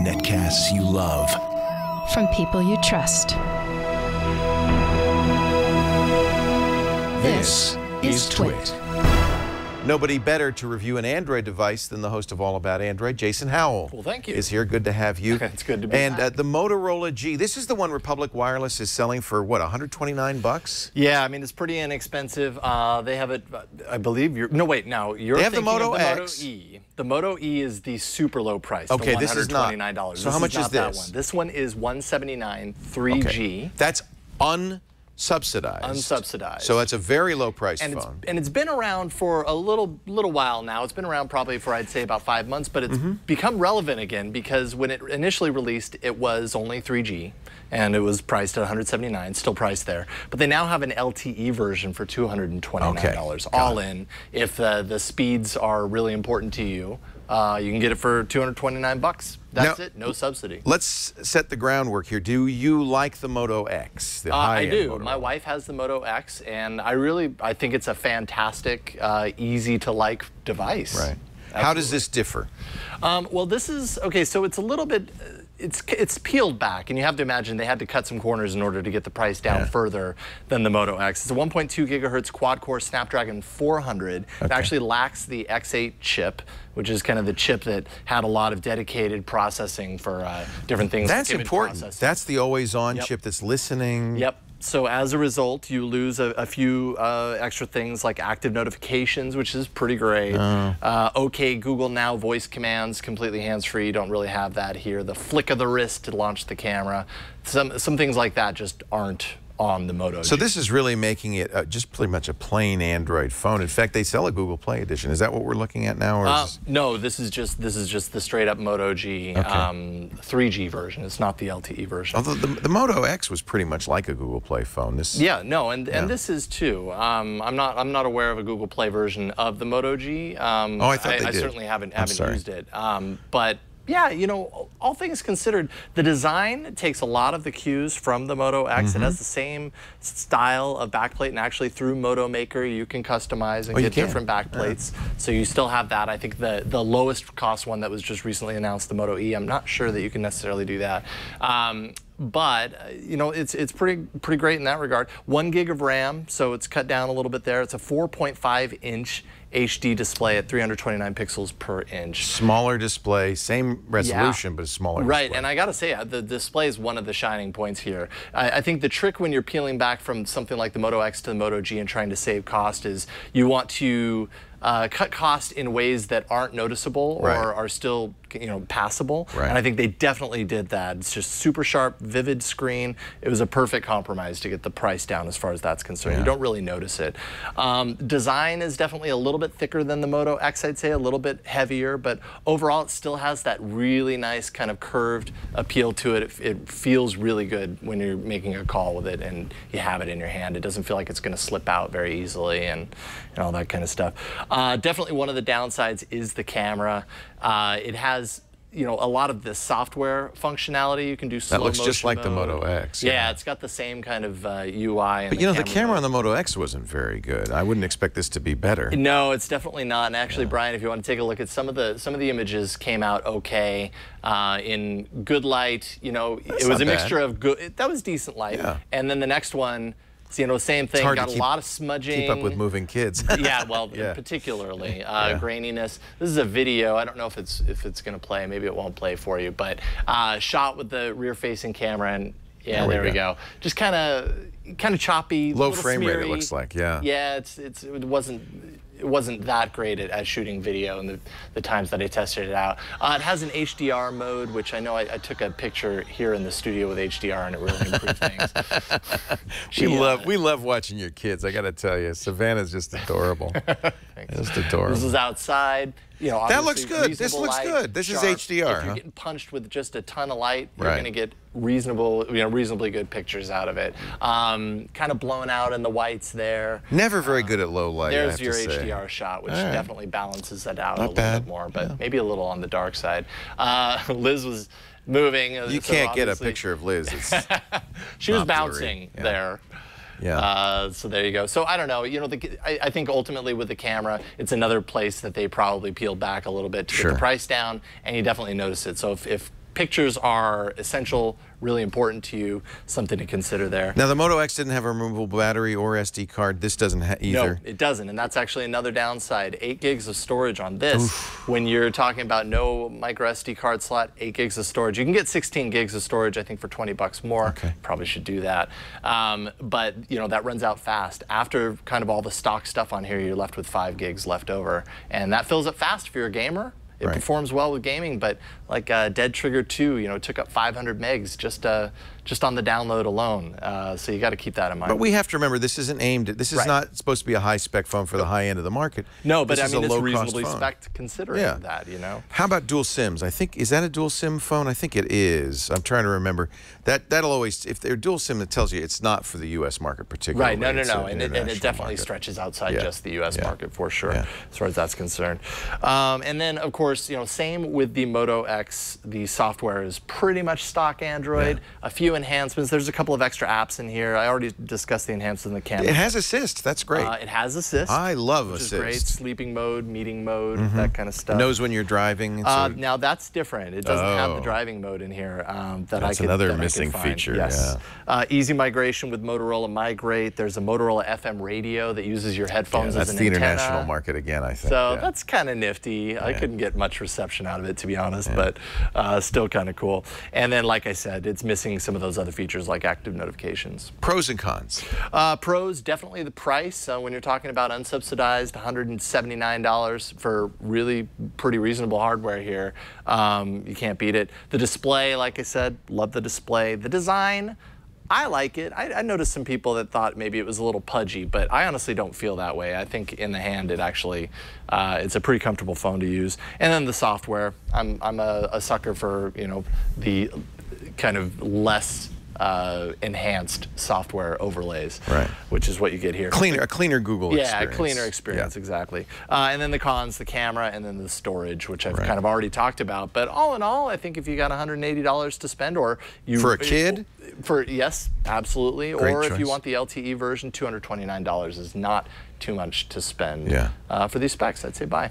Netcasts you love. From people you trust. This is Twit. Nobody better to review an Android device than the host of All About Android, Jason Howell. Well, thank you. Is here. Good to have you. It's good to be And back. the Motorola G. This is the one Republic Wireless is selling for, what, 129 bucks? Yeah, I mean, it's pretty inexpensive. They have it, I believe, no, wait, now, you're They have the thinking Moto of the X. Moto E. The Moto E is the super low price, Okay, the this is not. $129. So how much is that this? one. This one is $179, 3G. Okay. That's unsubsidized. Unsubsidized. So that's a very low price And phone. it's been around for a little while now. It's been around probably for, I'd say, about 5 months, but it's become relevant again because when it initially released, it was only 3G, and it was priced at $179, still priced there. But they now have an LTE version for $229, all in. If the speeds are really important to you, you can get it for $229. That's it, no subsidy. Let's set the groundwork here. Do you like the Moto X? The I do. Motorola? My wife has the Moto X, and I think it's a fantastic, easy to like device. Right. How does this differ? Well, this is, okay, so it's a little bit, it's peeled back, and you have to imagine they had to cut some corners in order to get the price down further than the Moto X. It's a 1.2 gigahertz quad-core Snapdragon 400. It actually lacks the X8 chip, which is kind of the chip that had a lot of dedicated processing for different things. That's like image important. processing. That's the always-on chip that's listening. Yep. So as a result, you lose a few extra things like active notifications, which is pretty great. OK Google Now voice commands, completely hands-free. You don't really have that here. The flick of the wrist to launch the camera. Some things like that just aren't on the Moto G. So this is really making it just pretty much a plain Android phone. In fact, they sell a Google Play edition. Is that what we're looking at now? Or no, this is just the straight up Moto G 3G version. It's not the LTE version. Although the Moto X was pretty much like a Google Play phone. This and this is too. I'm not aware of a Google Play version of the Moto G. I thought they did. I certainly haven't used it. But yeah, you know, all things considered, the design takes a lot of the cues from the Moto X. It has the same style of backplate, and actually through Moto Maker you can customize and get different backplates. So you still have that. I think the lowest cost one that was just recently announced, the Moto E, I'm not sure that you can necessarily do that. But you know, it's pretty great in that regard. 1 gig of RAM, so it's cut down a little bit there. It's a 4.5-inch HD display at 329 pixels per inch. Smaller display, same resolution, but a smaller display. Right, and I gotta say, the display is one of the shining points here. I think the trick when you're peeling back from something like the Moto X to the Moto G and trying to save cost is you want to cut cost in ways that aren't noticeable or are still, you know, passable. And I think they definitely did that. It's just super sharp, vivid screen. It was a perfect compromise to get the price down as far as that's concerned. You don't really notice it. Design is definitely a little bit thicker than the Moto X, I'd say, a little bit heavier, but overall it still has that really nice kind of curved appeal to it. It feels really good when you're making a call with it and you have it in your hand. It doesn't feel like it's going to slip out very easily and all that kind of stuff. Definitely one of the downsides is the camera. It has, you know, a lot of the software functionality. You can do slow motion. That looks just like the Moto X. Yeah, it's got the same kind of UI. But you know, the camera on the Moto X wasn't very good. I wouldn't expect this to be better. No, it's definitely not. And actually, Brian, if you want to take a look at some of the images, came out okay in good light. You know, it was a mixture of good. That was decent light. And then the next one, you know, same thing, got a lot of smudging. Keep up with moving kids. Yeah, well, particularly graininess. This is a video. I don't know if it's going to play. Maybe it won't play for you, but shot with the rear-facing camera, and there we go. Just kind of choppy, low frame smeary. rate. It looks like, yeah. It wasn't that great at shooting video in the times that I tested it out. It has an HDR mode, which I know I took a picture here in the studio with HDR, and it really improved things. We love watching your kids. I got to tell you, Savannah's just adorable. Just adorable. This is outside. You know, that looks good. This looks good. This is HDR. If you're getting punched with just a ton of light, you're going to get reasonably good pictures out of it. Kind of blown out in the whites there. Never very good at low light. There's your HDR shot, which definitely balances that out a little bit more, but maybe a little on the dark side. Liz was moving. You can't get a picture of Liz. She was bouncing there. Yeah. So there you go. So I don't know. You know, I think ultimately with the camera, it's another place that they probably peeled back a little bit to get the price down, and you definitely notice it. So if pictures are essential, really important to you, something to consider there. Now, the Moto X didn't have a removable battery or SD card. This doesn't either. No, it doesn't, and that's actually another downside. 8 gigs of storage on this. When you're talking about no micro SD card slot, 8 gigs of storage. You can get 16 gigs of storage, I think, for 20 bucks more. Okay. Probably should do that. But, you know, that runs out fast. After kind of all the stock stuff on here, you're left with 5 gigs left over, and that fills up fast if you're a gamer. It performs well with gaming, but like Dead Trigger 2, you know, took up 500 megs just on the download alone. So you got to keep that in mind. But we have to remember, this isn't aimed at, this is not supposed to be a high-spec phone for the high end of the market. No, but I mean, it's low-cost reasonably phone. spec'd considering that, you know. How about dual SIMs? I think, is that a dual SIM phone? I think it is. I'm trying to remember. That'll always, if they're dual SIM, it tells you it's not for the U.S. market particularly. Right, no. And it definitely stretches outside just the U.S. market for sure, as far as that's concerned. And then, of course, you know, same with the Moto X. The software is pretty much stock Android. A few enhancements. There's a couple of extra apps in here. I already discussed the enhancements in the camera. It has assist. That's great. It has assist. I love which assist. Is great. Sleeping mode, meeting mode, that kind of stuff. It knows when you're driving. Now that's different. It doesn't have the driving mode in here. That's another missing feature. Yes. Easy migration with Motorola Migrate. There's a Motorola FM radio that uses your headphones as an antenna. That's the international market again, I think. So that's kind of nifty. I couldn't get much reception out of it, to be honest, but still kind of cool. And then, like I said, it's missing some of those other features like active notifications. Pros and cons. Pros, definitely the price. When you're talking about unsubsidized, $179 for really pretty reasonable hardware here. You can't beat it. The display, like I said, love the display. The design, I like it. I noticed some people that thought maybe it was a little pudgy, but I honestly don't feel that way. I think in the hand it actually, it's a pretty comfortable phone to use. And then the software, I'm a sucker for, you know, the kind of less enhanced software overlays, which is what you get here. A cleaner Google experience. Yeah, a cleaner experience, exactly. And then the cons, the camera, and then the storage, which I've kind of already talked about. But all in all, I think if you got $180 to spend, or you... For a kid? Yes, absolutely. Great or choice. if you want the LTE version, $229 is not too much to spend for these specs. I'd say buy.